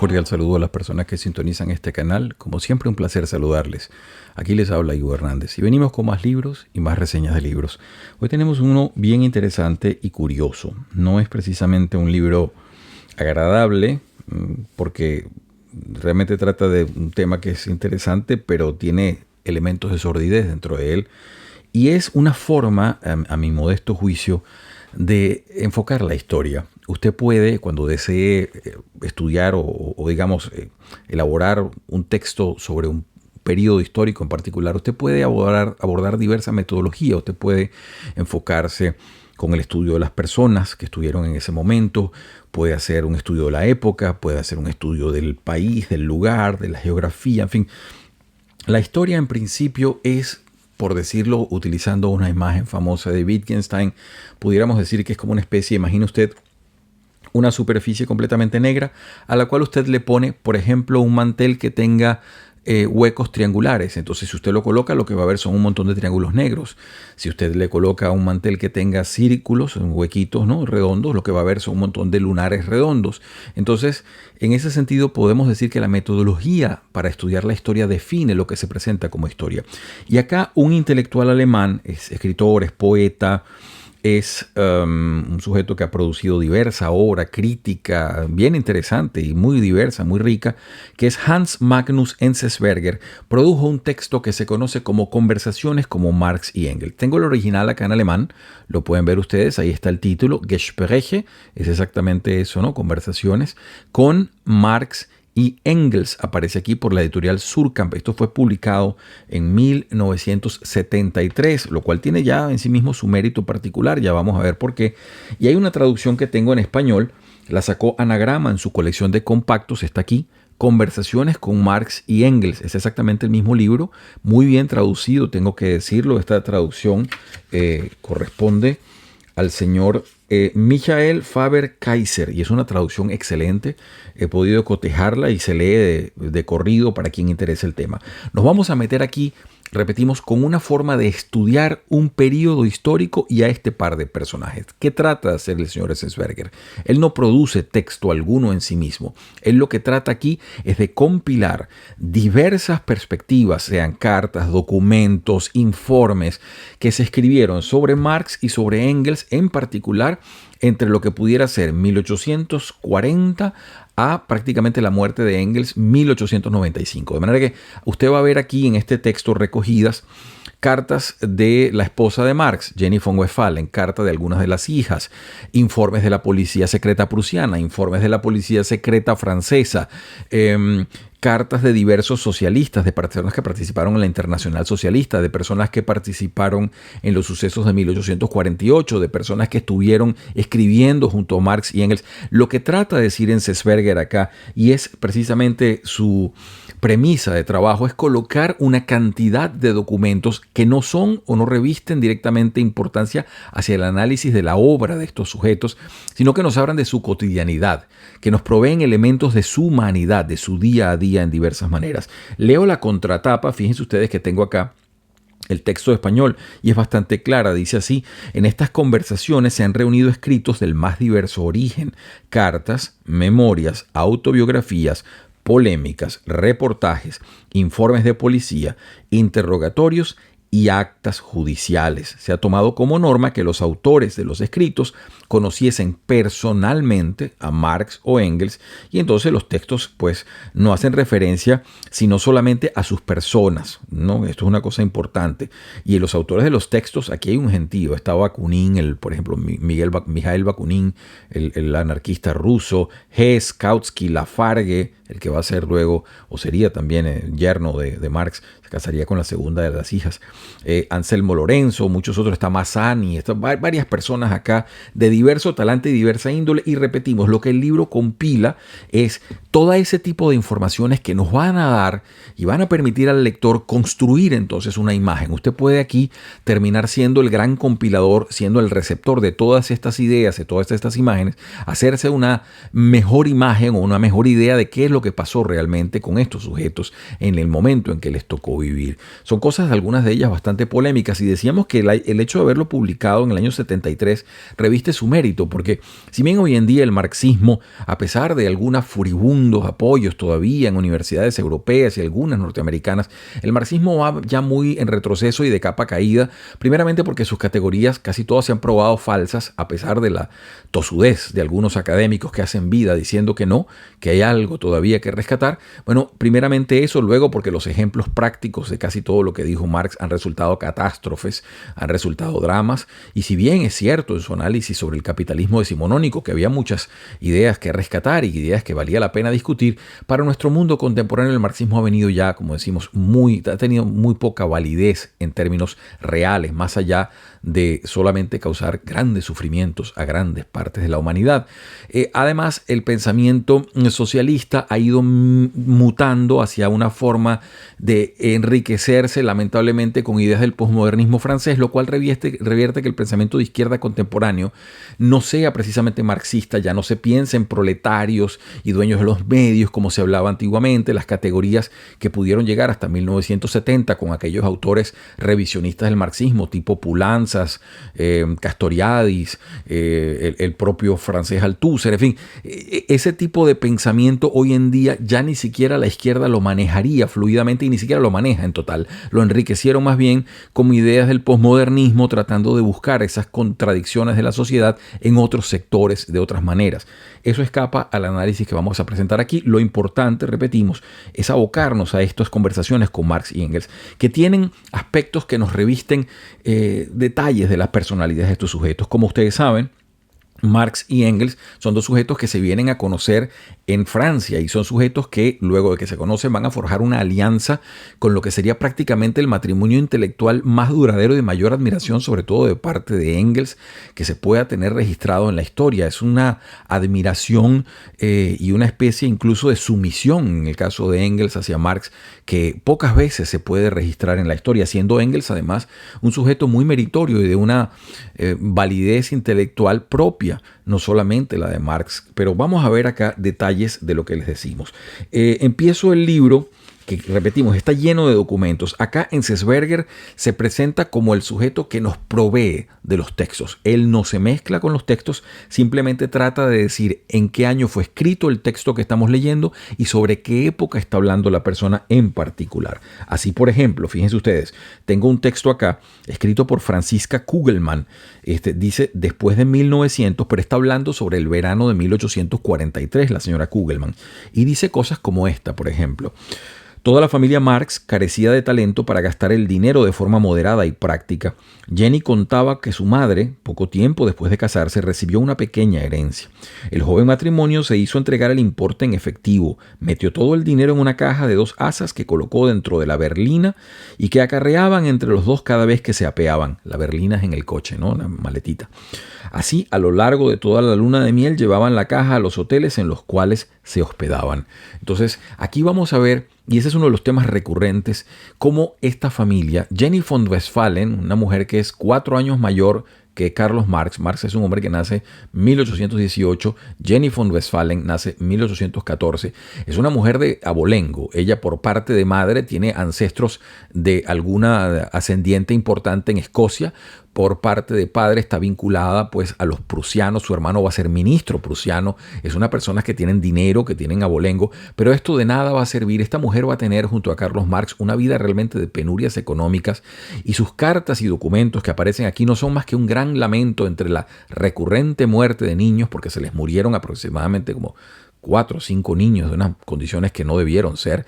cordial saludo a las personas que sintonizan este canal. Como siempre, un placer saludarles. Aquí les habla Hugo Hernández y venimos con más libros y más reseñas de libros. Hoy tenemos uno bien interesante y curioso. No es precisamente un libro agradable porque realmente trata de un tema que es interesante, pero tiene elementos de sordidez dentro de él. Y es una forma, a mi modesto juicio, de enfocar la historia. Usted puede, cuando desee estudiar o digamos, elaborar un texto sobre un periodo histórico en particular, usted puede abordar diversas metodologías. Usted puede enfocarse con el estudio de las personas que estuvieron en ese momento, puede hacer un estudio de la época, puede hacer un estudio del país, del lugar, de la geografía, en fin. La historia en principio es, por decirlo, utilizando una imagen famosa de Wittgenstein, pudiéramos decir que es como una especie, imagine usted, una superficie completamente negra a la cual usted le pone, por ejemplo, un mantel que tenga huecos triangulares. Entonces, si usted lo coloca, lo que va a ver son un montón de triángulos negros. Si usted le coloca un mantel que tenga círculos, huequitos, ¿no?, redondos, lo que va a ver son un montón de lunares redondos. Entonces, en ese sentido, podemos decir que la metodología para estudiar la historia define lo que se presenta como historia. Y acá un intelectual alemán, es escritor, es poeta, es un sujeto que ha producido diversa obra crítica bien interesante y muy diversa, muy rica, que es Hans Magnus Enzensberger. Produjo un texto que se conoce como Conversaciones como Marx y Engels. Tengo el original acá en alemán, lo pueden ver ustedes, ahí está el título, Gespräche, es exactamente eso, ¿no? Conversaciones con Marx y Engels. Aparece aquí por la editorial Suhrkamp. Esto fue publicado en 1973, lo cual tiene ya en sí mismo su mérito particular. Ya vamos a ver por qué. Y hay una traducción que tengo en español. La sacó Anagrama en su colección de compactos. Está aquí. Conversaciones con Marx y Engels. Es exactamente el mismo libro. Muy bien traducido, tengo que decirlo. Esta traducción corresponde al señor Michael Faber-Kaiser, y es una traducción excelente. He podido cotejarla y se lee de corrido para quien interese el tema. Nos vamos a meter aquí, repetimos, con una forma de estudiar un periodo histórico y a este par de personajes. ¿Qué trata de hacer el señor Enzensberger? Él no produce texto alguno en sí mismo. Él lo que trata aquí es de compilar diversas perspectivas, sean cartas, documentos, informes que se escribieron sobre Marx y sobre Engels en particular entre lo que pudiera ser 1840 a prácticamente la muerte de Engels, 1895. De manera que usted va a ver aquí en este texto recogidas cartas de la esposa de Marx, Jenny von Westphalen, carta de algunas de las hijas, informes de la policía secreta prusiana, informes de la policía secreta francesa, cartas de diversos socialistas, de personas que participaron en la Internacional Socialista, de personas que participaron en los sucesos de 1848, de personas que estuvieron escribiendo junto a Marx y Engels. Lo que trata de decir Enzensberger acá, y es precisamente su premisa de trabajo, es colocar una cantidad de documentos que no son o no revisten directamente importancia hacia el análisis de la obra de estos sujetos, sino que nos hablan de su cotidianidad, que nos proveen elementos de su humanidad, de su día a día en diversas maneras. Leo la contratapa, fíjense ustedes que tengo acá el texto español y es bastante clara. Dice así: en estas conversaciones se han reunido escritos del más diverso origen, cartas, memorias, autobiografías, polémicas, reportajes, informes de policía, interrogatorios y actas judiciales. Se ha tomado como norma que los autores de los escritos conociesen personalmente a Marx o Engels, y entonces los textos pues no hacen referencia sino solamente a sus personas, ¿no? Esto es una cosa importante. Y los autores de los textos, aquí hay un gentío. Está Bakunin, por ejemplo, Mijail Bakunin, el anarquista ruso, Hess, Kautsky, Lafargue, el que va a ser luego, o sería también yerno de Marx, se casaría con la segunda de las hijas, Anselmo Lorenzo, muchos otros, está Mazzani, varias personas acá de diverso talante y diversa índole. Y repetimos, lo que el libro compila es todo ese tipo de informaciones que nos van a dar y van a permitir al lector construir entonces una imagen. Usted puede aquí terminar siendo el gran compilador, siendo el receptor de todas estas ideas, de todas estas imágenes, hacerse una mejor imagen o una mejor idea de qué es lo que pasó realmente con estos sujetos en el momento en que les tocó vivir. Son cosas, algunas de ellas comillas, bastante polémicas, y decíamos que el hecho de haberlo publicado en el año 73 reviste su mérito, porque si bien hoy en día el marxismo, a pesar de algunos furibundos apoyos todavía en universidades europeas y algunas norteamericanas, el marxismo va ya muy en retroceso y de capa caída, primeramente porque sus categorías casi todas se han probado falsas, a pesar de la tosudez de algunos académicos que hacen vida diciendo que no, que hay algo todavía que rescatar. Bueno, primeramente eso, luego porque los ejemplos prácticos de casi todo lo que dijo Marx han resultado catástrofes, han resultado dramas, y si bien es cierto en su análisis sobre el capitalismo decimonónico que había muchas ideas que rescatar y ideas que valía la pena discutir, para nuestro mundo contemporáneo el marxismo ha venido ya, como decimos, ha tenido muy poca validez en términos reales, más allá de solamente causar grandes sufrimientos a grandes partes de la humanidad. Además, el pensamiento socialista ha ido mutando hacia una forma de enriquecerse lamentablemente con ideas del posmodernismo francés, lo cual revierte que el pensamiento de izquierda contemporáneo no sea precisamente marxista, ya no se piensa en proletarios y dueños de los medios como se hablaba antiguamente, las categorías que pudieron llegar hasta 1970 con aquellos autores revisionistas del marxismo tipo Poulanzas, Castoriadis, el propio francés Althusser, en fin, ese tipo de pensamiento hoy en día ya ni siquiera la izquierda lo manejaría fluidamente y ni siquiera lo maneja en total. Lo enriquecieron más bien como ideas del posmodernismo, tratando de buscar esas contradicciones de la sociedad en otros sectores de otras maneras. Eso escapa al análisis que vamos a presentar aquí. Lo importante, repetimos, es abocarnos a estas conversaciones con Marx y Engels, que tienen aspectos que nos revisten detalles de las personalidades de estos sujetos. Como ustedes saben, Marx y Engels son dos sujetos que se vienen a conocer en Francia y son sujetos que luego de que se conocen van a forjar una alianza con lo que sería prácticamente el matrimonio intelectual más duradero y de mayor admiración, sobre todo de parte de Engels, que se pueda tener registrado en la historia. Es una admiración y una especie incluso de sumisión en el caso de Engels hacia Marx que pocas veces se puede registrar en la historia, siendo Engels además un sujeto muy meritorio y de una validez intelectual propia, no solamente la de Marx. Pero vamos a ver acá detalles de lo que les decimos. Empiezo el libro, que repetimos, está lleno de documentos. Acá en Enzensberger se presenta como el sujeto que nos provee de los textos. Él no se mezcla con los textos, simplemente trata de decir en qué año fue escrito el texto que estamos leyendo y sobre qué época está hablando la persona en particular. Así, por ejemplo, fíjense ustedes, tengo un texto acá escrito por Franziska Kugelmann. Dice después de 1900, pero está hablando sobre el verano de 1843, la señora Kugelmann. Y dice cosas como esta, por ejemplo. Toda la familia Marx carecía de talento para gastar el dinero de forma moderada y práctica. Jenny contaba que su madre, poco tiempo después de casarse, recibió una pequeña herencia. El joven matrimonio se hizo entregar el importe en efectivo, metió todo el dinero en una caja de 2 asas que colocó dentro de la berlina y que acarreaban entre los dos cada vez que se apeaban. La berlina es en el coche, ¿no? La maletita. Así, a lo largo de toda la luna de miel, llevaban la caja a los hoteles en los cuales se hospedaban. Entonces, aquí vamos a ver, y ese es uno de los temas recurrentes, cómo esta familia, Jenny von Westphalen, una mujer que es 4 años mayor que Carlos Marx. Marx es un hombre que nace en 1818, Jenny von Westphalen nace en 1814. Es una mujer de abolengo. Ella por parte de madre tiene ancestros de alguna ascendiente importante en Escocia. Por parte de padre está vinculada pues a los prusianos, su hermano va a ser ministro prusiano, es una persona que tienen dinero, que tienen abolengo, pero esto de nada va a servir. Esta mujer va a tener junto a Carlos Marx una vida realmente de penurias económicas y sus cartas y documentos que aparecen aquí no son más que un gran lamento entre la recurrente muerte de niños, porque se les murieron aproximadamente como 4 o 5 niños de unas condiciones que no debieron ser,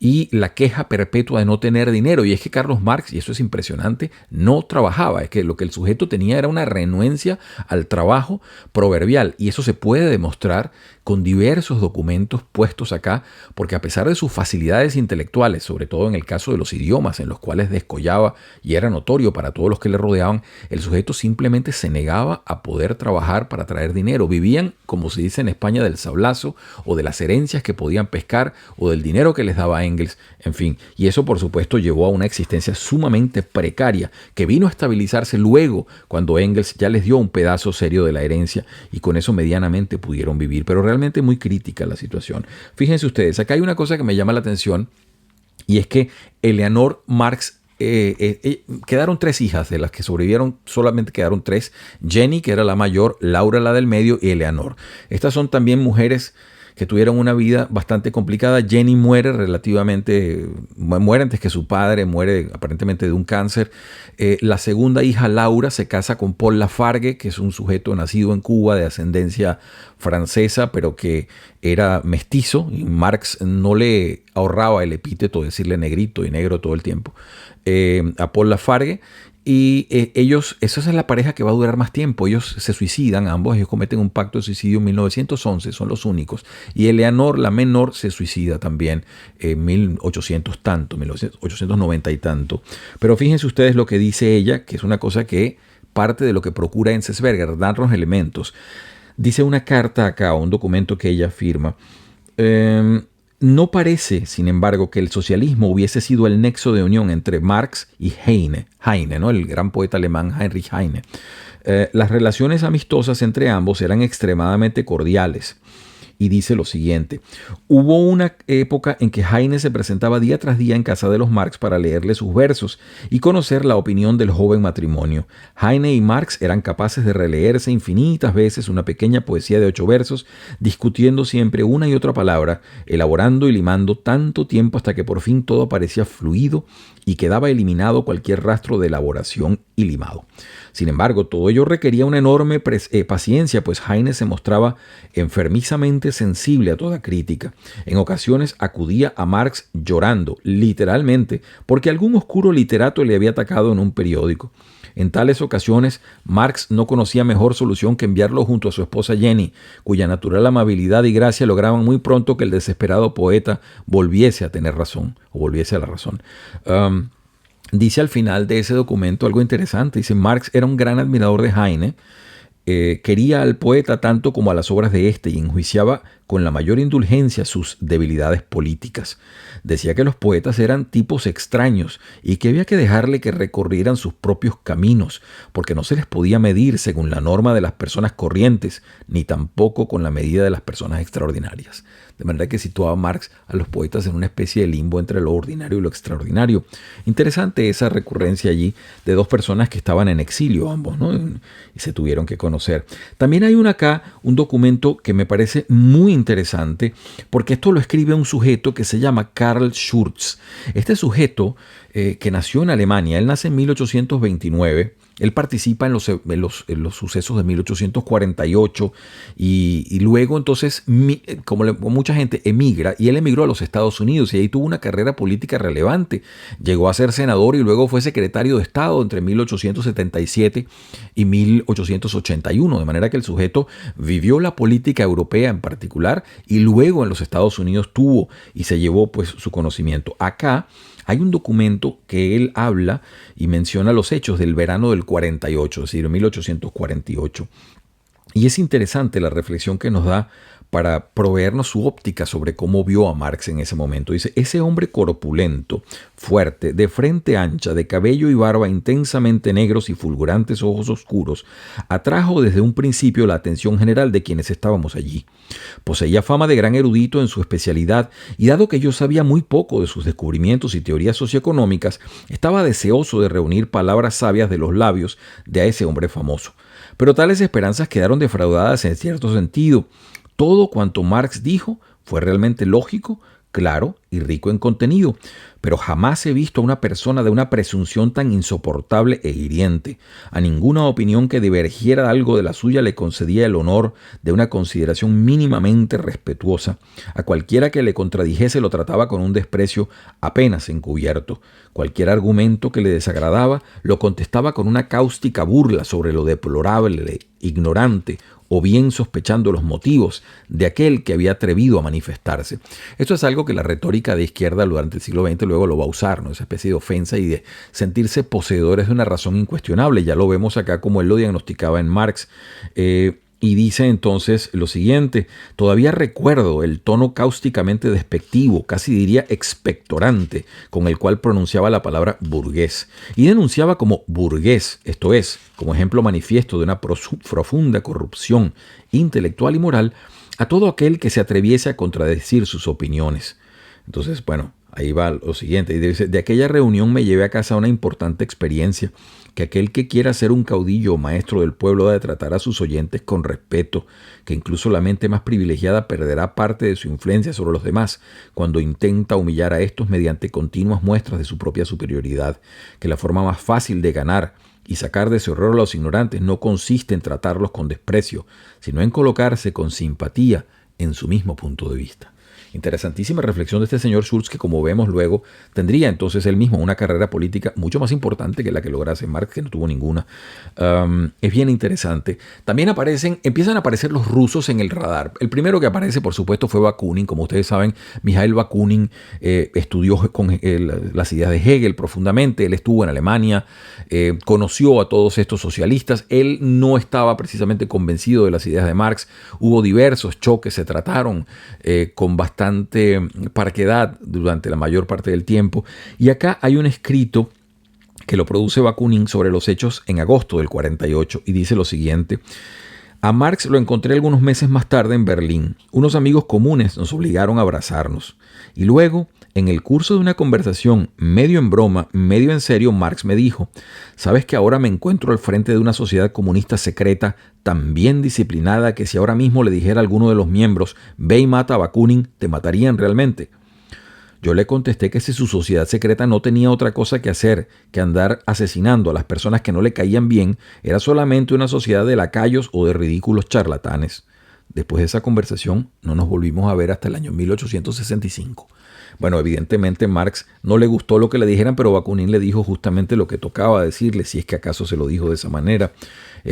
y la queja perpetua de no tener dinero. Y es que Carlos Marx, y eso es impresionante, no trabajaba. Es que lo que el sujeto tenía era una renuencia al trabajo proverbial, y eso se puede demostrar con diversos documentos puestos acá, porque a pesar de sus facilidades intelectuales, sobre todo en el caso de los idiomas en los cuales descollaba y era notorio para todos los que le rodeaban, el sujeto simplemente se negaba a poder trabajar para traer dinero. Vivían, como se dice en España, del sablazo o de las herencias que podían pescar o del dinero que les daba Engels, en fin. Y eso, por supuesto, llevó a una existencia sumamente precaria que vino a estabilizarse luego cuando Engels ya les dio un pedazo serio de la herencia y con eso medianamente pudieron vivir. Pero realmente muy crítica la situación. Fíjense ustedes, acá hay una cosa que me llama la atención y es que Eleanor Marx quedaron 3 hijas, de las que sobrevivieron solamente quedaron 3. Jenny, que era la mayor, Laura, la del medio, y Eleanor. Estas son también mujeres que tuvieron una vida bastante complicada. Jenny muere antes que su padre, muere aparentemente de un cáncer. La segunda hija, Laura, se casa con Paul Lafargue, que es un sujeto nacido en Cuba de ascendencia francesa, pero que era mestizo, y Marx no le ahorraba el epíteto de decirle negrito y negro todo el tiempo a Paul Lafargue. Y esa es la pareja que va a durar más tiempo. Ellos se suicidan, ambos, ellos cometen un pacto de suicidio en 1911, son los únicos. Y Eleanor, la menor, se suicida también en 1890 y tanto. Pero fíjense ustedes lo que dice ella, que es una cosa que parte de lo que procura Enzensberger, darnos elementos. Dice una carta acá, un documento que ella firma. No parece, sin embargo, que el socialismo hubiese sido el nexo de unión entre Marx y Heine, ¿no? El gran poeta alemán Heinrich Heine. Las relaciones amistosas entre ambos eran extremadamente cordiales. Y dice lo siguiente: hubo una época en que Heine se presentaba día tras día en casa de los Marx para leerle sus versos y conocer la opinión del joven matrimonio. Heine y Marx eran capaces de releerse infinitas veces una pequeña poesía de 8 versos, discutiendo siempre una y otra palabra, elaborando y limando tanto tiempo hasta que por fin todo parecía fluido y quedaba eliminado cualquier rastro de elaboración y limado. Sin embargo, todo ello requería una enorme paciencia, pues Heine se mostraba enfermizamente sensible a toda crítica. En ocasiones acudía a Marx llorando, literalmente, porque algún oscuro literato le había atacado en un periódico. En tales ocasiones, Marx no conocía mejor solución que enviarlo junto a su esposa Jenny, cuya natural amabilidad y gracia lograban muy pronto que el desesperado poeta volviese a tener razón, o volviese a la razón. Dice al final de ese documento algo interesante. Dice: Marx era un gran admirador de Heine, quería al poeta tanto como a las obras de éste y enjuiciaba con la mayor indulgencia sus debilidades políticas. Decía que los poetas eran tipos extraños y que había que dejarle que recorrieran sus propios caminos, porque no se les podía medir según la norma de las personas corrientes, ni tampoco con la medida de las personas extraordinarias. De manera que situaba Marx a los poetas en una especie de limbo entre lo ordinario y lo extraordinario. Interesante esa recurrencia allí de 2 personas que estaban en exilio ambos, ¿no? Y se tuvieron que conocer. También hay acá un documento que me parece muy interesante, porque esto lo escribe un sujeto que se llama Karl Schurz. Este sujeto que nació en Alemania, él nace en 1829. Él participa en los sucesos de 1848 y luego entonces, como mucha gente, emigra, y él emigró a los Estados Unidos y ahí tuvo una carrera política relevante. Llegó a ser senador y luego fue secretario de Estado entre 1877 y 1881, de manera que el sujeto vivió la política europea en particular y luego en los Estados Unidos tuvo y se llevó pues su conocimiento. Acá hay un documento que él habla y menciona los hechos del verano del 48, es decir, 1848. Y es interesante la reflexión que nos da para proveernos su óptica sobre cómo vio a Marx en ese momento. Dice: ese hombre corpulento, fuerte, de frente ancha, de cabello y barba intensamente negros y fulgurantes ojos oscuros, atrajo desde un principio la atención general de quienes estábamos allí. Poseía fama de gran erudito en su especialidad y dado que yo sabía muy poco de sus descubrimientos y teorías socioeconómicas, estaba deseoso de reunir palabras sabias de los labios de ese hombre famoso. Pero tales esperanzas quedaron defraudadas en cierto sentido. Todo cuanto Marx dijo fue realmente lógico, claro y rico en contenido, pero jamás he visto a una persona de una presunción tan insoportable e hiriente. A ninguna opinión que divergiera algo de la suya le concedía el honor de una consideración mínimamente respetuosa. A cualquiera que le contradijese lo trataba con un desprecio apenas encubierto. Cualquier argumento que le desagradaba lo contestaba con una cáustica burla sobre lo deplorable, ignorante, o bien sospechando los motivos de aquel que había atrevido a manifestarse. Esto es algo que la retórica de izquierda durante el siglo XX luego lo va a usar, ¿no? Esa especie de ofensa y de sentirse poseedores de una razón incuestionable. Ya lo vemos acá como él lo diagnosticaba en Marx. Y dice entonces lo siguiente: todavía recuerdo el tono cáusticamente despectivo, casi diría expectorante, con el cual pronunciaba la palabra burgués, y denunciaba como burgués, esto es, como ejemplo manifiesto de una profunda corrupción intelectual y moral, a todo aquel que se atreviese a contradecir sus opiniones. Entonces, bueno, Ahí va lo siguiente. Y dice, de aquella reunión me llevé a casa una importante experiencia, que aquel que quiera ser un caudillo o maestro del pueblo ha de tratar a sus oyentes con respeto, que incluso la mente más privilegiada perderá parte de su influencia sobre los demás cuando intenta humillar a estos mediante continuas muestras de su propia superioridad, que la forma más fácil de ganar y sacar de ese horror a los ignorantes no consiste en tratarlos con desprecio, sino en colocarse con simpatía en su mismo punto de vista. Interesantísima reflexión de este señor Schulz, que como vemos luego tendría entonces él mismo una carrera política mucho más importante que la que lograse Marx, que no tuvo ninguna. Es bien interesante. También empiezan a aparecer los rusos en el radar. El primero que aparece, por supuesto, fue Bakunin. Como ustedes saben, Mikhail Bakunin estudió con las ideas de Hegel profundamente. Él estuvo en Alemania, conoció a todos estos socialistas. Él no estaba precisamente convencido de las ideas de Marx. Hubo diversos choques, se trataron con bastante parquedad durante la mayor parte del tiempo. Y acá hay un escrito que lo produce Bakunin sobre los hechos en agosto del 48 y dice lo siguiente: a Marx lo encontré algunos meses más tarde en Berlín. Unos amigos comunes nos obligaron a abrazarnos. Y luego, en el curso de una conversación, medio en broma, medio en serio, Marx me dijo: ¿sabes que ahora me encuentro al frente de una sociedad comunista secreta tan bien disciplinada que si ahora mismo le dijera a alguno de los miembros, ve y mata a Bakunin, te matarían realmente? Yo le contesté que si su sociedad secreta no tenía otra cosa que hacer que andar asesinando a las personas que no le caían bien, era solamente una sociedad de lacayos o de ridículos charlatanes. Después de esa conversación no nos volvimos a ver hasta el año 1865. Bueno, evidentemente Marx no le gustó lo que le dijeran, pero Bakunin le dijo justamente lo que tocaba decirle, si es que acaso se lo dijo de esa manera.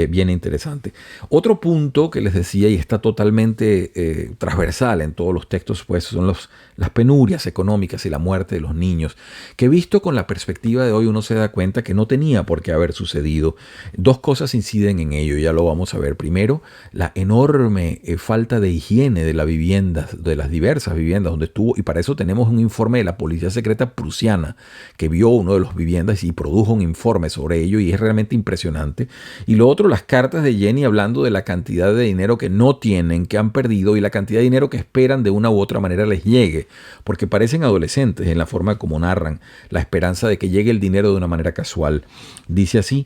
Bien interesante. Otro punto que les decía, y está totalmente transversal en todos los textos, pues son las penurias económicas y la muerte de los niños, que visto con la perspectiva de hoy uno se da cuenta que no tenía por qué haber sucedido. Dos cosas inciden en ello, ya lo vamos a ver. Primero, la enorme falta de higiene de la vivienda, de las diversas viviendas donde estuvo, y para eso tenemos un informe de la Policía Secreta prusiana que vio uno de las viviendas y produjo un informe sobre ello, y es realmente impresionante. Y lo otro, las cartas de Jenny hablando de la cantidad de dinero que no tienen, que han perdido, y la cantidad de dinero que esperan de una u otra manera les llegue, porque parecen adolescentes en la forma como narran la esperanza de que llegue el dinero de una manera casual. Dice así: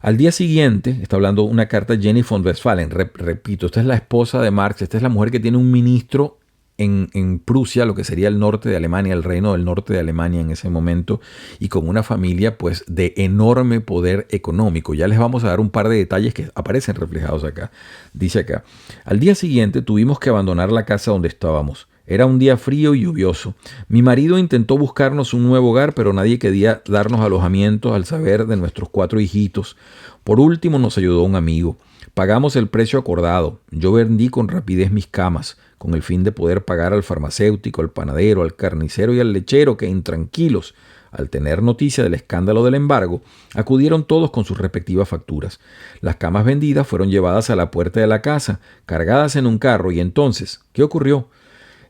al día siguiente, está hablando una carta de Jenny von Westphalen, repito, esta es la esposa de Marx, esta es la mujer que tiene un ministro en Prusia, lo que sería el norte de Alemania, el reino del norte de Alemania en ese momento, y con una familia pues de enorme poder económico. Ya les vamos a dar un par de detalles que aparecen reflejados acá. Dice acá: al día siguiente tuvimos que abandonar la casa donde estábamos. Era un día frío y lluvioso. Mi marido intentó buscarnos un nuevo hogar, pero nadie quería darnos alojamiento al saber de nuestros 4 hijitos. Por último nos ayudó un amigo. Pagamos el precio acordado. Yo vendí con rapidez mis camas, con el fin de poder pagar al farmacéutico, al panadero, al carnicero y al lechero que, intranquilos, al tener noticia del escándalo del embargo, acudieron todos con sus respectivas facturas. Las camas vendidas fueron llevadas a la puerta de la casa, cargadas en un carro, y entonces, ¿qué ocurrió?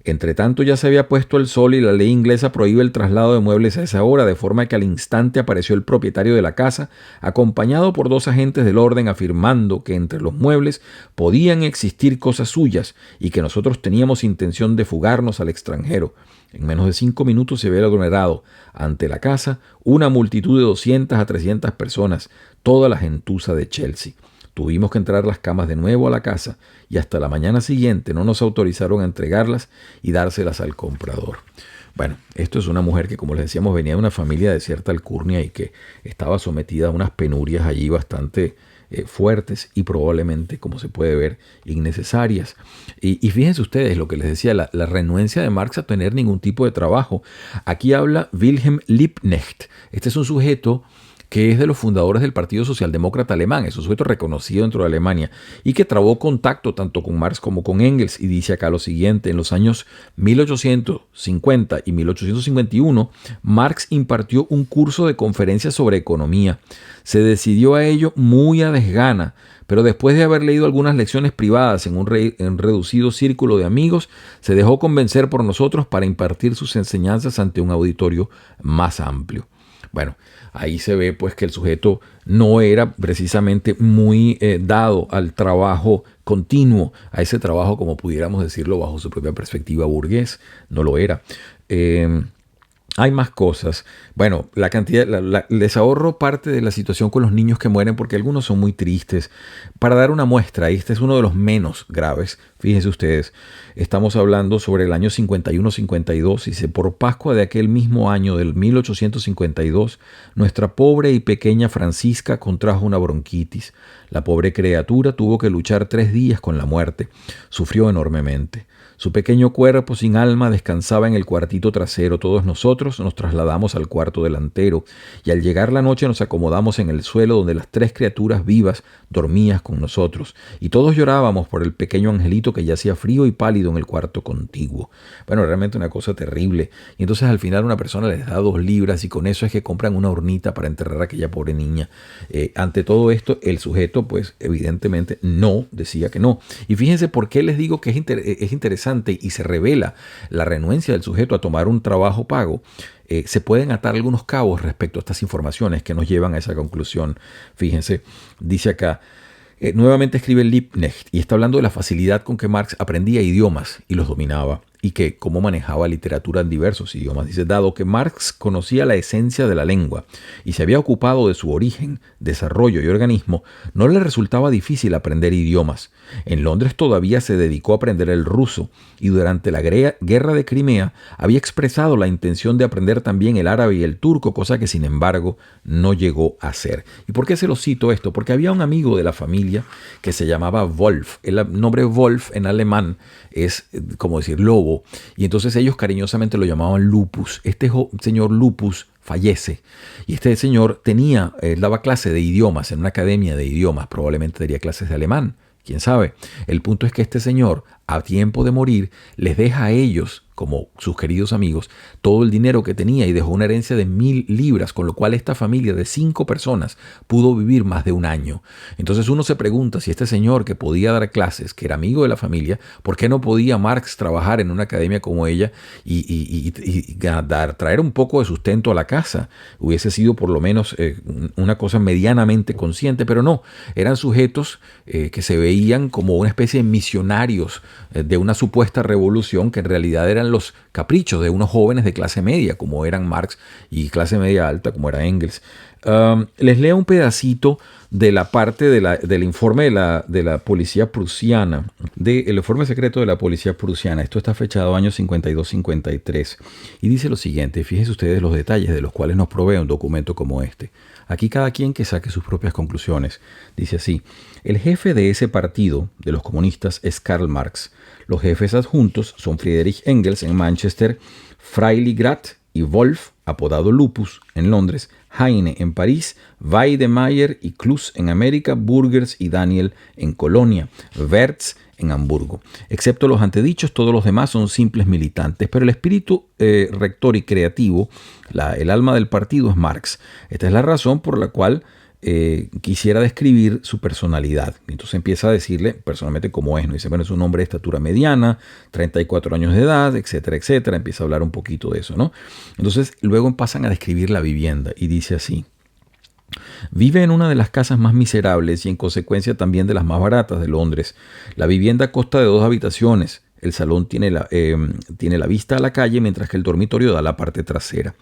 Entre tanto ya se había puesto el sol y la ley inglesa prohíbe el traslado de muebles a esa hora, de forma que al instante apareció el propietario de la casa, acompañado por 2 agentes del orden, afirmando que entre los muebles podían existir cosas suyas y que nosotros teníamos intención de fugarnos al extranjero. En menos de 5 minutos se había aglomerado ante la casa una multitud de 200 a 300 personas, toda la gentuza de Chelsea. Tuvimos que entrar las camas de nuevo a la casa y hasta la mañana siguiente no nos autorizaron a entregarlas y dárselas al comprador. Bueno, esto es una mujer que, como les decíamos, venía de una familia de cierta alcurnia y que estaba sometida a unas penurias allí bastante fuertes y probablemente, como se puede ver, innecesarias. Y fíjense ustedes lo que les decía, la renuencia de Marx a tener ningún tipo de trabajo. Aquí habla Wilhelm Liebknecht. Este es un sujeto que es de los fundadores del Partido Socialdemócrata Alemán, es un sujeto reconocido dentro de Alemania y que trabó contacto tanto con Marx como con Engels, y dice acá lo siguiente: en los años 1850 y 1851, Marx impartió un curso de conferencias sobre economía. Se decidió a ello muy a desgana, pero después de haber leído algunas lecciones privadas en un reducido círculo de amigos, se dejó convencer por nosotros para impartir sus enseñanzas ante un auditorio más amplio. Bueno, ahí se ve pues que el sujeto no era precisamente muy dado al trabajo continuo, a ese trabajo, como pudiéramos decirlo, bajo su propia perspectiva burgués. No lo era. Hay más cosas. Bueno, la cantidad, les ahorro parte de la situación con los niños que mueren porque algunos son muy tristes. Para dar una muestra, este es uno de los menos graves. Fíjense ustedes, estamos hablando sobre el año 51-52. Dice, por Pascua de aquel mismo año del 1852, nuestra pobre y pequeña Francisca contrajo una bronquitis. La pobre criatura tuvo que luchar 3 días con la muerte. Sufrió enormemente. Su pequeño cuerpo sin alma descansaba en el cuartito trasero. Todos nosotros nos trasladamos al cuarto delantero y al llegar la noche nos acomodamos en el suelo donde las 3 criaturas vivas dormían con nosotros y todos llorábamos por el pequeño angelito que yacía frío y pálido en el cuarto contiguo. Bueno, realmente una cosa terrible. Y entonces al final una persona les da 2 libras y con eso es que compran una urnita para enterrar a aquella pobre niña. Ante todo esto, el sujeto pues evidentemente no, decía que no. Y fíjense por qué les digo que es interesante y se revela la renuencia del sujeto a tomar un trabajo pago. Se pueden atar algunos cabos respecto a estas informaciones que nos llevan a esa conclusión. Fíjense, dice acá, nuevamente escribe Liebknecht y está hablando de la facilidad con que Marx aprendía idiomas y los dominaba y que cómo manejaba literatura en diversos idiomas. Dice, dado que Marx conocía la esencia de la lengua y se había ocupado de su origen, desarrollo y organismo, no le resultaba difícil aprender idiomas. En Londres todavía se dedicó a aprender el ruso y durante la guerra de Crimea había expresado la intención de aprender también el árabe y el turco, cosa que sin embargo no llegó a hacer. ¿Y por qué se lo cito esto? Porque había un amigo de la familia que se llamaba Wolf. El nombre Wolf en alemán es como decir lobo. Y entonces ellos cariñosamente lo llamaban Lupus. Este señor Lupus fallece y este señor daba clase de idiomas en una academia de idiomas, probablemente daría clases de alemán, quién sabe. El punto es que este señor, a tiempo de morir, les deja a ellos, como sus queridos amigos, todo el dinero que tenía y dejó una herencia de 1.000 libras, con lo cual esta familia de 5 personas pudo vivir más de un año. Entonces uno se pregunta si este señor que podía dar clases, que era amigo de la familia, ¿por qué no podía Marx trabajar en una academia como ella y traer un poco de sustento a la casa? Hubiese sido por lo menos una cosa medianamente consciente, pero no, eran sujetos que se veían como una especie de misionarios de una supuesta revolución que en realidad eran los caprichos de unos jóvenes de clase media, como eran Marx, y clase media alta, como era Engels. Les leo un pedacito de la parte del informe de la policía prusiana, del informe secreto de la policía prusiana. Esto está fechado año 52-53 y dice lo siguiente, fíjense ustedes los detalles de los cuales nos provee un documento como este. Aquí cada quien que saque sus propias conclusiones. Dice así, el jefe de ese partido, de los comunistas, es Karl Marx. Los jefes adjuntos son Friedrich Engels en Manchester, Freiligrath y Wolf, apodado Lupus, en Londres, Heine en París, Weidemeyer y Klus en América, Burgers y Daniel en Colonia, Wertz en Hamburgo. Excepto los antedichos, todos los demás son simples militantes, pero el espíritu rector y creativo, el alma del partido es Marx. Esta es la razón por la cual quisiera describir su personalidad. Entonces empieza a decirle personalmente cómo es, ¿no? Dice, bueno, es un hombre de estatura mediana, 34 años de edad, etcétera, etcétera. Empieza a hablar un poquito de eso, ¿no? Entonces luego pasan a describir la vivienda y dice así. Vive en una de las casas más miserables y en consecuencia también de las más baratas de Londres. La vivienda consta de 2 habitaciones. El salón tiene la vista a la calle, mientras que el dormitorio da a la parte trasera.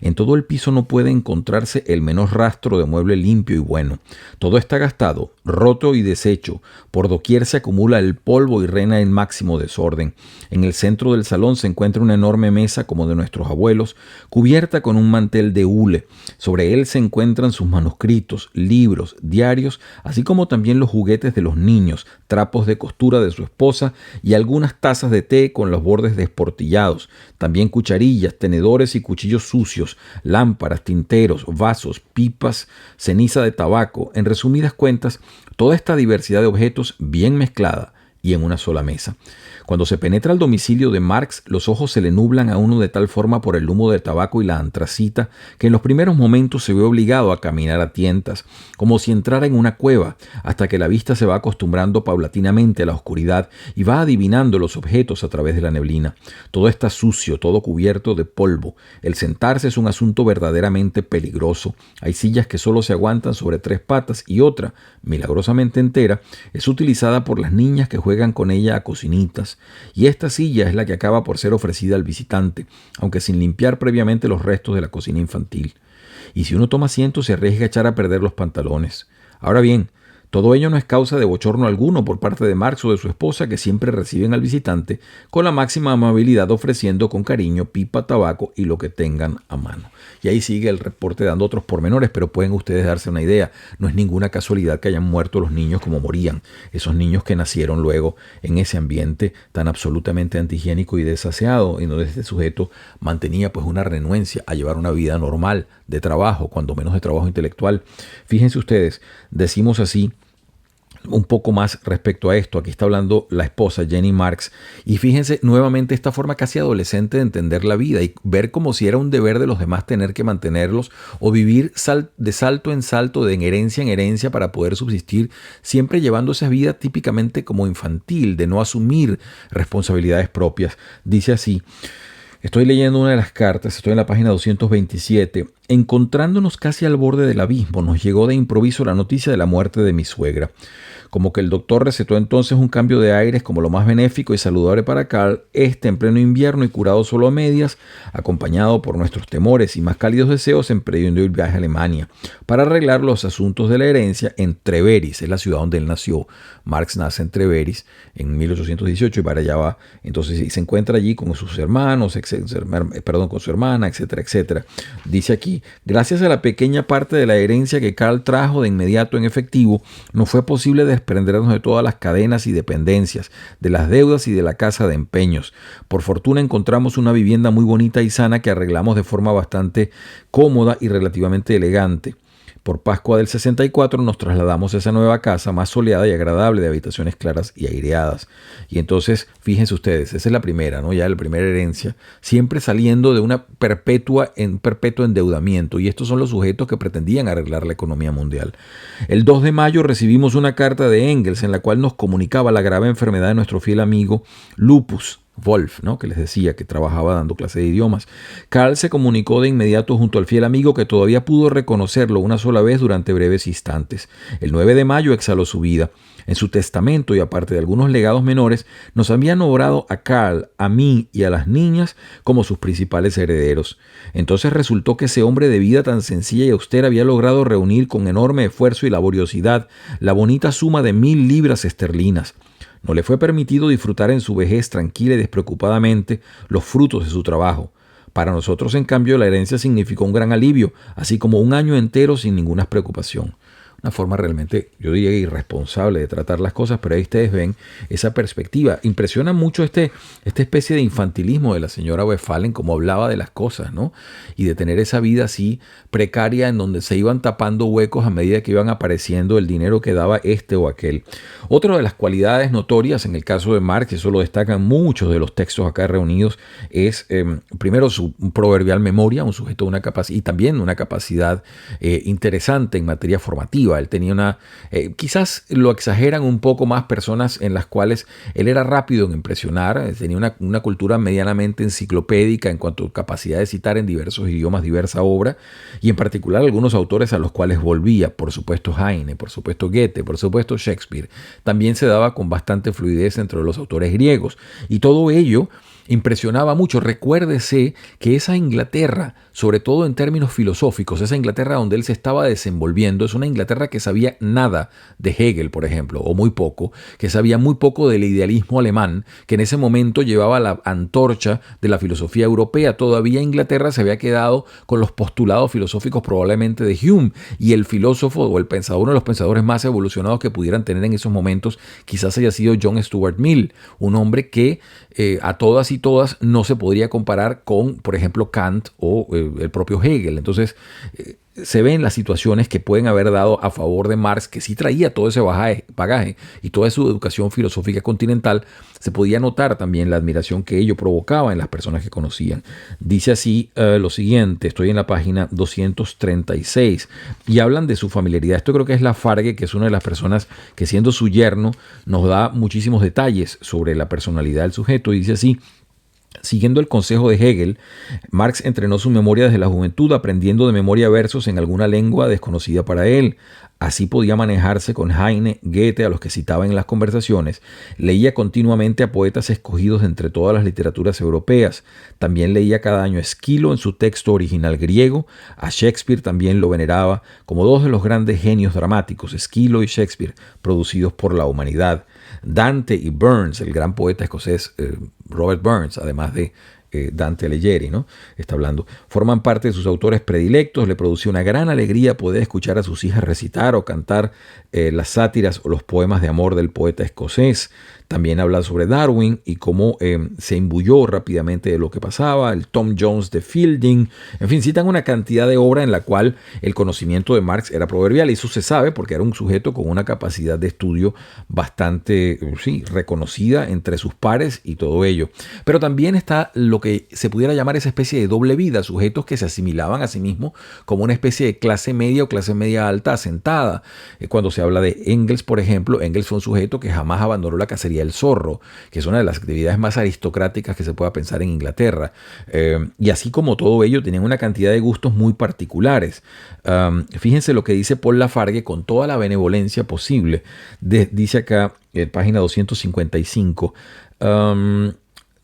En todo el piso no puede encontrarse el menor rastro de mueble limpio y bueno. Todo está gastado, roto y deshecho. Por doquier se acumula el polvo y reina el máximo desorden. En el centro del salón se encuentra una enorme mesa como de nuestros abuelos, cubierta con un mantel de hule. Sobre él se encuentran sus manuscritos, libros, diarios, así como también los juguetes de los niños, trapos de costura de su esposa y algunas tazas de té con los bordes desportillados, también cucharillas, tenedores y cuchillos sucios, lámparas, tinteros, vasos, pipas, ceniza de tabaco. En resumidas cuentas, toda esta diversidad de objetos bien mezclada y en una sola mesa. Cuando se penetra al domicilio de Marx, los ojos se le nublan a uno de tal forma por el humo de tabaco y la antracita que en los primeros momentos se ve obligado a caminar a tientas, como si entrara en una cueva, hasta que la vista se va acostumbrando paulatinamente a la oscuridad y va adivinando los objetos a través de la neblina. Todo está sucio, todo cubierto de polvo. El sentarse es un asunto verdaderamente peligroso. Hay sillas que solo se aguantan sobre 3 patas y otra, milagrosamente entera, es utilizada por las niñas que juegan juegan con ella a cocinitas, y esta silla es la que acaba por ser ofrecida al visitante, aunque sin limpiar previamente los restos de la cocina infantil. Y si uno toma asiento se arriesga a echar a perder los pantalones. Ahora bien, todo ello no es causa de bochorno alguno por parte de Marx o de su esposa, que siempre reciben al visitante con la máxima amabilidad, ofreciendo con cariño pipa, tabaco y lo que tengan a mano. Y ahí sigue el reporte dando otros pormenores, pero pueden ustedes darse una idea. No es ninguna casualidad que hayan muerto los niños como morían. Esos niños que nacieron luego en ese ambiente tan absolutamente antihigiénico y desaseado, en donde este sujeto mantenía pues una renuencia a llevar una vida normal de trabajo, cuando menos de trabajo intelectual. Fíjense ustedes, decimos así un poco más respecto a esto. Aquí está hablando la esposa, Jenny Marx, y fíjense nuevamente esta forma casi adolescente de entender la vida y ver como si era un deber de los demás tener que mantenerlos o vivir de salto en salto, de herencia en herencia para poder subsistir, siempre llevando esa vida típicamente como infantil, de no asumir responsabilidades propias. Dice así: estoy leyendo una de las cartas, estoy en la página 227. Encontrándonos casi al borde del abismo, nos llegó de improviso la noticia de la muerte de mi suegra. Como que el doctor recetó entonces un cambio de aires como lo más benéfico y saludable para Carl, en pleno invierno y curado solo a medias, acompañado por nuestros temores y más cálidos deseos, emprendió el viaje a Alemania para arreglar los asuntos de la herencia en Treveris, es la ciudad donde él nació. Marx nace en Treveris en 1818 y para allá va. Entonces se encuentra allí con sus hermanos, con su hermana, etcétera, etcétera. Dice aquí: gracias a la pequeña parte de la herencia que Carl trajo de inmediato en efectivo, no fue posible desprendernos de todas las cadenas y dependencias, de las deudas y de la casa de empeños. Por fortuna encontramos una vivienda muy bonita y sana que arreglamos de forma bastante cómoda y relativamente elegante. Por Pascua del 64 nos trasladamos a esa nueva casa más soleada y agradable, de habitaciones claras y aireadas. Y entonces, fíjense ustedes, esa es la primera, ¿no? Ya la primera herencia, siempre saliendo de un perpetuo endeudamiento. Y estos son los sujetos que pretendían arreglar la economía mundial. El 2 de mayo recibimos una carta de Engels en la cual nos comunicaba la grave enfermedad de nuestro fiel amigo Lupus Wolf, ¿no? Que les decía que trabajaba dando clase de idiomas. Carl se comunicó de inmediato junto al fiel amigo, que todavía pudo reconocerlo una sola vez durante breves instantes. El 9 de mayo exhaló su vida. En su testamento, y aparte de algunos legados menores, nos había nombrado a Carl, a mí y a las niñas como sus principales herederos. Entonces resultó que ese hombre de vida tan sencilla y austera había logrado reunir con enorme esfuerzo y laboriosidad la bonita suma de 1,000 libras esterlinas. No le fue permitido disfrutar en su vejez tranquila y despreocupadamente los frutos de su trabajo. Para nosotros, en cambio, la herencia significó un gran alivio, así como un año entero sin ninguna preocupación. Una forma realmente, yo diría, irresponsable de tratar las cosas, pero ahí ustedes ven esa perspectiva. Impresiona mucho esta especie de infantilismo de la señora Westphalen, como hablaba de las cosas, ¿no? Y de tener esa vida así precaria en donde se iban tapando huecos a medida que iban apareciendo el dinero que daba este o aquel. Otra de las cualidades notorias en el caso de Marx, eso lo destacan muchos de los textos acá reunidos, es primero su proverbial memoria, un sujeto de una capacidad, y también una capacidad interesante en materia formativa. Él tenía quizás lo exageran un poco más personas en las cuales él era rápido en impresionar, tenía una cultura medianamente enciclopédica en cuanto a capacidad de citar en diversos idiomas diversa obra, y en particular algunos autores a los cuales volvía, por supuesto Heine, por supuesto Goethe, por supuesto Shakespeare. También se daba con bastante fluidez entre los autores griegos, y todo ello impresionaba mucho. Recuérdese que esa Inglaterra, sobre todo en términos filosóficos, esa Inglaterra donde él se estaba desenvolviendo, es una Inglaterra que sabía nada de Hegel, por ejemplo, o muy poco, que sabía muy poco del idealismo alemán, que en ese momento llevaba la antorcha de la filosofía europea. Todavía Inglaterra se había quedado con los postulados filosóficos probablemente de Hume, y el filósofo o el pensador, uno de los pensadores más evolucionados que pudieran tener en esos momentos, quizás haya sido John Stuart Mill, un hombre que a todas y todas no se podría comparar con, por ejemplo, Kant o el propio Hegel. Entonces, se ven las situaciones que pueden haber dado a favor de Marx, que sí traía todo ese bagaje y toda su educación filosófica continental. Se podía notar también la admiración que ello provocaba en las personas que conocían. Dice así lo siguiente, estoy en la página 236, y hablan de su familiaridad. Esto creo que es Lafargue, que es una de las personas que, siendo su yerno, nos da muchísimos detalles sobre la personalidad del sujeto, y dice así: Siguiendo el consejo de Hegel, Marx entrenó su memoria desde la juventud, aprendiendo de memoria versos en alguna lengua desconocida para él. Así podía manejarse con Heine, Goethe, a los que citaba en las conversaciones. Leía continuamente a poetas escogidos entre todas las literaturas europeas. También leía cada año a Esquilo en su texto original griego. A Shakespeare también lo veneraba como dos de los grandes genios dramáticos, Esquilo y Shakespeare, producidos por la humanidad. Dante y Burns, el gran poeta escocés Robert Burns, además de Dante Alighieri, ¿no? Está hablando. Forman parte de sus autores predilectos. Le producía una gran alegría poder escuchar a sus hijas recitar o cantar las sátiras o los poemas de amor del poeta escocés. También habla sobre Darwin y cómo se imbuyó rápidamente de lo que pasaba, el Tom Jones de Fielding. En fin, citan una cantidad de obra en la cual el conocimiento de Marx era proverbial. Y eso se sabe porque era un sujeto con una capacidad de estudio bastante reconocida entre sus pares y todo ello. Pero también está lo que se pudiera llamar esa especie de doble vida, sujetos que se asimilaban a sí mismos como una especie de clase media o clase media alta asentada. Cuando se habla de Engels, por ejemplo, Engels fue un sujeto que jamás abandonó la cacería del zorro, que es una de las actividades más aristocráticas que se pueda pensar en Inglaterra. Y así como todo ello, tenían una cantidad de gustos muy particulares. Fíjense lo que dice Paul Lafargue con toda la benevolencia posible. Dice acá, página 255,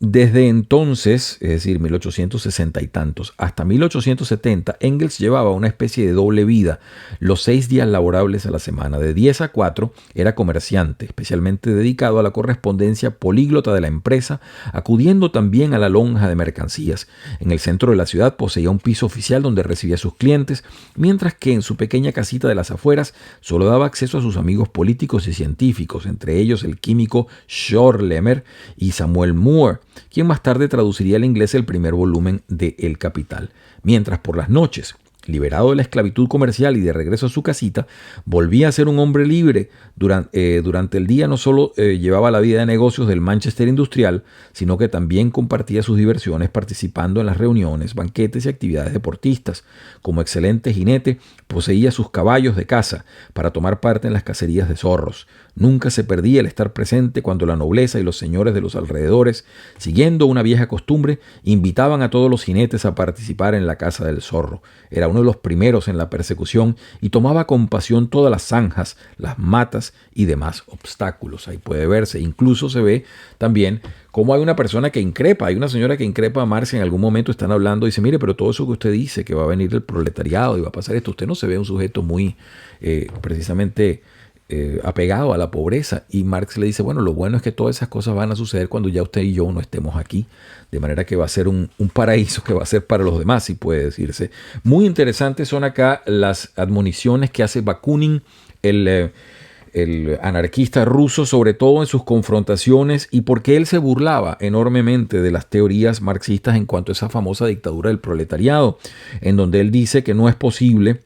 desde entonces, es decir, 1860 y tantos, hasta 1870, Engels llevaba una especie de doble vida. Los 6 días laborables a la semana, de 10 a 4, era comerciante, especialmente dedicado a la correspondencia políglota de la empresa, acudiendo también a la lonja de mercancías. En el centro de la ciudad poseía un piso oficial donde recibía a sus clientes, mientras que en su pequeña casita de las afueras solo daba acceso a sus amigos políticos y científicos, entre ellos el químico Schorlemmer y Samuel Moore, quien más tarde traduciría al inglés el primer volumen de El Capital. Mientras por las noches, liberado de la esclavitud comercial y de regreso a su casita, volvía a ser un hombre libre. Durante el día no solo llevaba la vida de negocios del Manchester industrial, sino que también compartía sus diversiones participando en las reuniones, banquetes y actividades deportistas. Como excelente jinete, poseía sus caballos de caza para tomar parte en las cacerías de zorros. Nunca se perdía el estar presente cuando la nobleza y los señores de los alrededores, siguiendo una vieja costumbre, invitaban a todos los jinetes a participar en la caza del zorro. Era uno de los primeros en la persecución y tomaba con pasión todas las zanjas, las matas y demás obstáculos. Ahí puede verse, incluso se ve también cómo hay una persona que increpa, hay una señora que increpa a Marx en algún momento, están hablando y dice, mire, pero todo eso que usted dice, que va a venir el proletariado y va a pasar esto, usted no se ve un sujeto muy precisamente apegado a la pobreza. Y Marx le dice, bueno, lo bueno es que todas esas cosas van a suceder cuando ya usted y yo no estemos aquí, de manera que va a ser un paraíso que va a ser para los demás, si puede decirse. Muy interesantes son acá las admoniciones que hace Bakunin, el anarquista ruso, sobre todo en sus confrontaciones, y porque él se burlaba enormemente de las teorías marxistas en cuanto a esa famosa dictadura del proletariado, en donde él dice que no es posible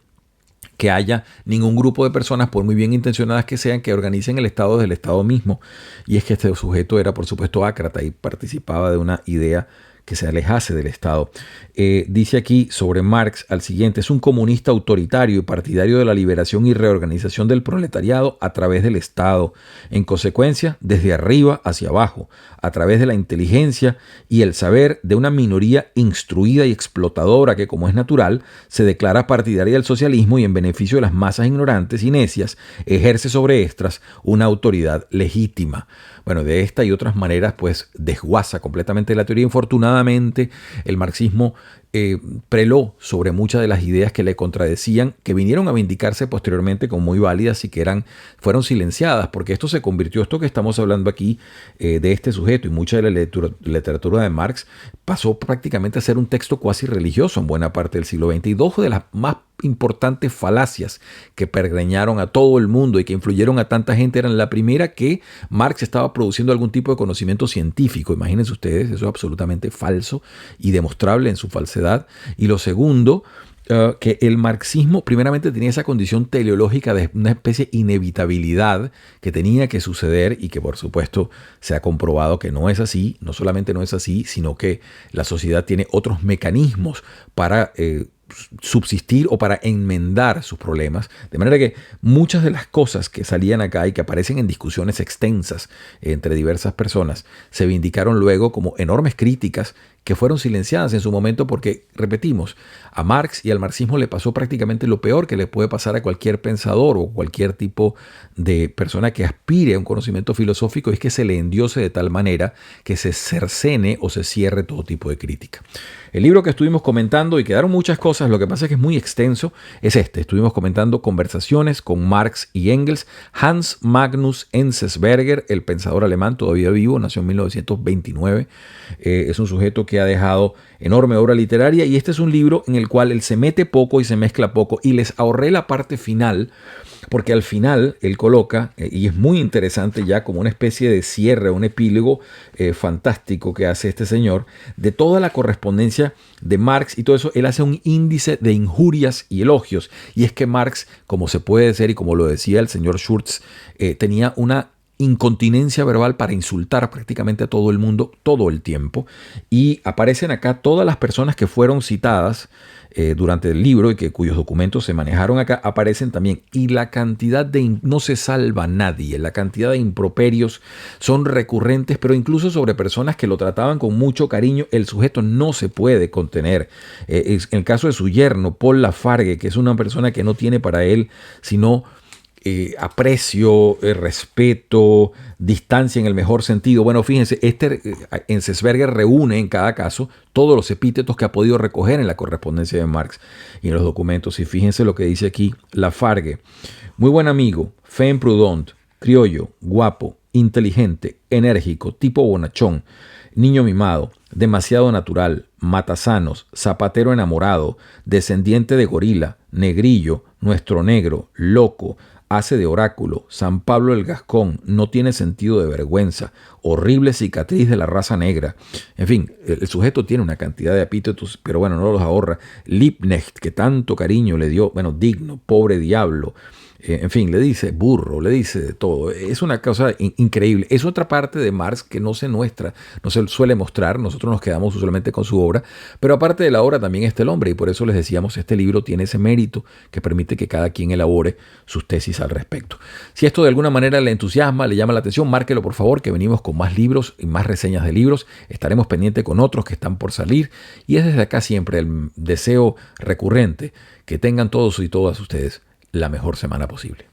que haya ningún grupo de personas, por muy bien intencionadas que sean, que organicen el Estado desde el Estado mismo. Y es que este sujeto era, por supuesto, ácrata y participaba de una idea que se alejase del Estado. Dice aquí sobre Marx al siguiente: es un comunista autoritario y partidario de la liberación y reorganización del proletariado a través del Estado. En consecuencia, desde arriba hacia abajo, a través de la inteligencia y el saber de una minoría instruida y explotadora que, como es natural, se declara partidaria del socialismo y en beneficio de las masas ignorantes y necias, ejerce sobre estas una autoridad legítima. Bueno, de esta y otras maneras, pues desguaza completamente la teoría. Infortunadamente, el marxismo preló sobre muchas de las ideas que le contradecían, que vinieron a vindicarse posteriormente como muy válidas y que fueron silenciadas, porque esto se convirtió, esto que estamos hablando aquí de este sujeto y mucha de la literatura de Marx, pasó prácticamente a ser un texto cuasi religioso en buena parte del siglo XX. Y dos de las más importantes falacias que pergreñaron a todo el mundo y que influyeron a tanta gente eran: la primera, que Marx estaba produciendo algún tipo de conocimiento científico. Imagínense ustedes, eso es absolutamente falso y demostrable en su falsedad. Y lo segundo, que el marxismo primeramente tenía esa condición teleológica de una especie de inevitabilidad que tenía que suceder y que por supuesto se ha comprobado que no es así. No solamente no es así, sino que la sociedad tiene otros mecanismos para subsistir o para enmendar sus problemas. De manera que muchas de las cosas que salían acá y que aparecen en discusiones extensas entre diversas personas se vindicaron luego como enormes críticas que fueron silenciadas en su momento porque, repetimos, a Marx y al marxismo le pasó prácticamente lo peor que le puede pasar a cualquier pensador o cualquier tipo de persona que aspire a un conocimiento filosófico, es que se le endiose de tal manera que se cercene o se cierre todo tipo de crítica. El libro que estuvimos comentando, y quedaron muchas cosas, lo que pasa es que es muy extenso, es este. Estuvimos comentando Conversaciones con Marx y Engels. Hans Magnus Enzensberger, el pensador alemán, todavía vivo, nació en 1929. Es un sujeto que ha dejado enorme obra literaria, y este es un libro en el cual él se mete poco y se mezcla poco, y les ahorré la parte final, porque al final él coloca, y es muy interesante ya como una especie de cierre, un epílogo fantástico que hace este señor, de toda la correspondencia de Marx y todo eso. Él hace un índice de injurias y elogios, y es que Marx, como se puede decir y como lo decía el señor Schurz, tenía una incontinencia verbal para insultar prácticamente a todo el mundo todo el tiempo, y aparecen acá todas las personas que fueron citadas durante el libro y cuyos documentos se manejaron acá, aparecen también, y la cantidad de no se salva nadie, la cantidad de improperios son recurrentes, pero incluso sobre personas que lo trataban con mucho cariño, el sujeto no se puede contener. En el caso de su yerno, Paul Lafargue, que es una persona que no tiene para él sino aprecio, respeto, distancia en el mejor sentido. Bueno, fíjense, Enzensberger reúne en cada caso todos los epítetos que ha podido recoger en la correspondencia de Marx y en los documentos. Y fíjense lo que dice aquí Lafargue: muy buen amigo, fin prudent, criollo, guapo, inteligente, enérgico, tipo bonachón, niño mimado, demasiado natural, matasanos, zapatero enamorado, descendiente de gorila, negrillo, nuestro negro, loco, hace de oráculo, San Pablo el Gascón, no tiene sentido de vergüenza, horrible cicatriz de la raza negra. En fin, el sujeto tiene una cantidad de epítetos, pero bueno, no los ahorra. Liebknecht, que tanto cariño le dio, bueno, digno, pobre diablo. En fin, le dice burro, le dice de todo. Es una cosa increíble. Es otra parte de Marx que no se suele mostrar. Nosotros nos quedamos usualmente con su obra, pero aparte de la obra también está el hombre, y por eso les decíamos, este libro tiene ese mérito que permite que cada quien elabore sus tesis al respecto. Si esto de alguna manera le entusiasma, le llama la atención, márquelo por favor, que venimos con más libros y más reseñas de libros. Estaremos pendientes con otros que están por salir, y es desde acá siempre el deseo recurrente que tengan todos y todas ustedes la mejor semana posible.